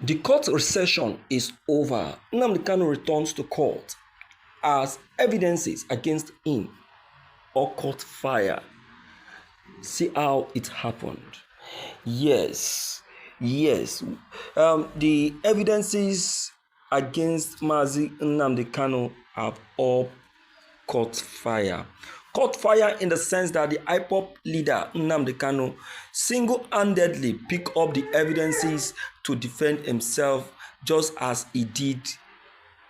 The court recession is over. Nnamdi Kanu returns to court as evidences against him all caught fire. See how it happened. Yes. The evidences against Mazi Nnamdi Kanu have all caught fire. Caught fire in the sense that the IPOB leader Nnamdi Kanu single-handedly picked up the evidences to defend himself, just as he did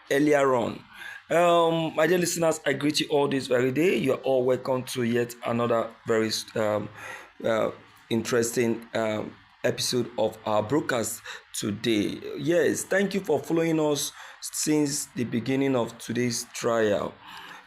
earlier on. My dear listeners, I greet you all this very day. You are all welcome to yet another very interesting episode of our broadcast today. Yes, thank you for following us since the beginning of today's trial.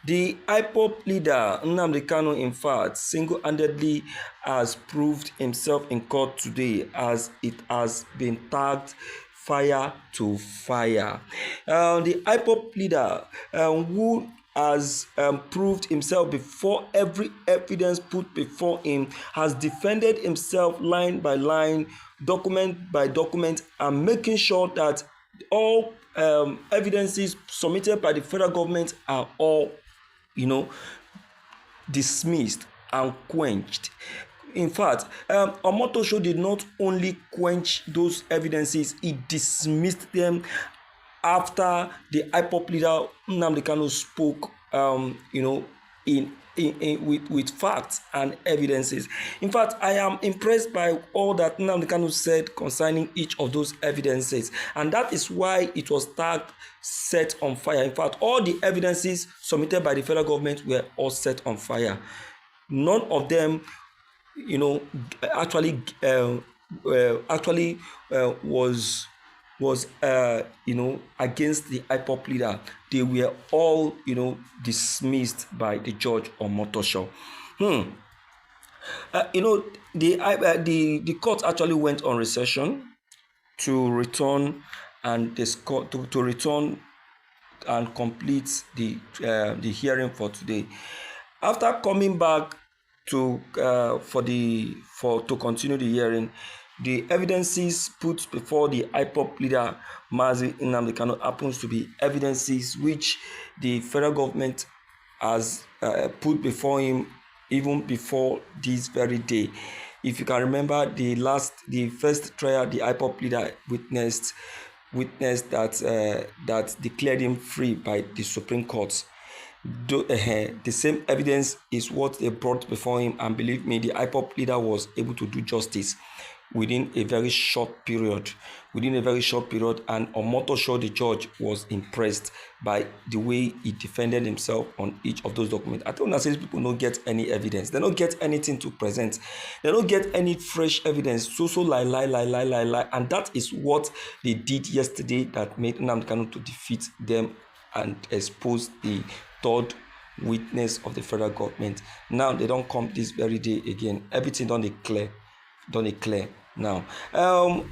The IPOB leader Nnamdi Kanu, in fact, single-handedly has proved himself in court today, as it has been tagged fire to fire. The IPOB leader, who has proved himself before every evidence put before him, has defended himself line by line, document by document, and making sure that all evidences submitted by the federal government are all dismissed and quenched. In fact, Omotosho did not only quench those evidences, he dismissed them after the IPOB leader Nnamdi Kanu spoke, with facts and evidences. In fact, I am impressed by all that Nnamdi Kanu said concerning each of those evidences, and that is why it was tagged set on fire. In fact, all the evidences submitted by the federal government were all set on fire. None of them, actually was against the IPOB leader. They were all dismissed by the judge on Omotosho. The court actually went on recession to return and to return and complete the hearing for today. After coming back to continue the hearing, the evidences put before the IPOB leader Mazi Nnamdi Kanu happens to be evidences which the federal government has put before him even before this very day. If you can remember, the first trial, the IPOB leader witnessed that declared him free by the Supreme Court. The same evidence is what they brought before him, and believe me, the IPOB leader was able to do justice within a very short period. And Omotosho, the judge, was impressed by the way he defended himself on each of those documents. I don't know, these people don't get any evidence. They don't get anything to present. They don't get any fresh evidence. So lie. And that is what they did yesterday that made Nnamdi Kanu to defeat them and expose the third witness of the federal government. Now they don't come this very day again. Everything done clear now.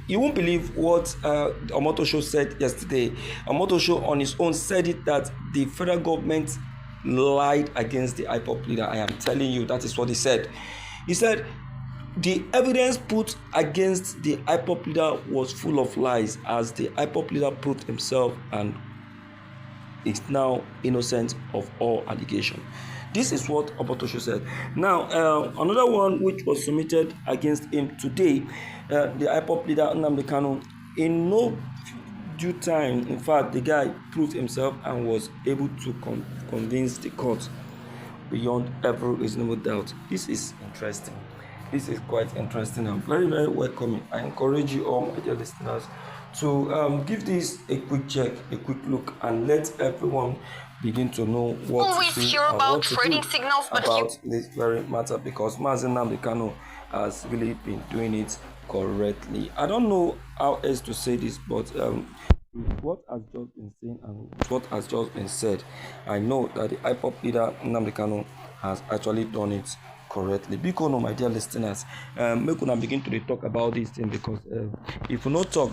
You won't believe what Omotosho said yesterday. Omotosho on his own said it that the federal government lied against the IPOB leader. I am telling you, that is what he said. He said the evidence put against the IPOB leader was full of lies, as the IPOB leader proved himself and is now innocent of all allegation. This is what Omotosho said. Now, another one which was submitted against him today, the IPOB leader Nnamdi Kanu, in no due time, in fact, the guy proved himself and was able to convince the court beyond every reasonable doubt. This is interesting. This is quite interesting and very, very welcoming. I encourage you all, my dear listeners, to give this a quick check, a quick look, and let everyone begin to know what to do about trading signals, about this very matter, because Mazi Nnamdi Kanu has really been doing it correctly. I don't know how else to say this, but what has just been seen and what has just been said, I know that the IPOB leader Nnamdi Kanu has actually done it correctly. Because my dear listeners, make una begin to talk about this thing, because if we not talk,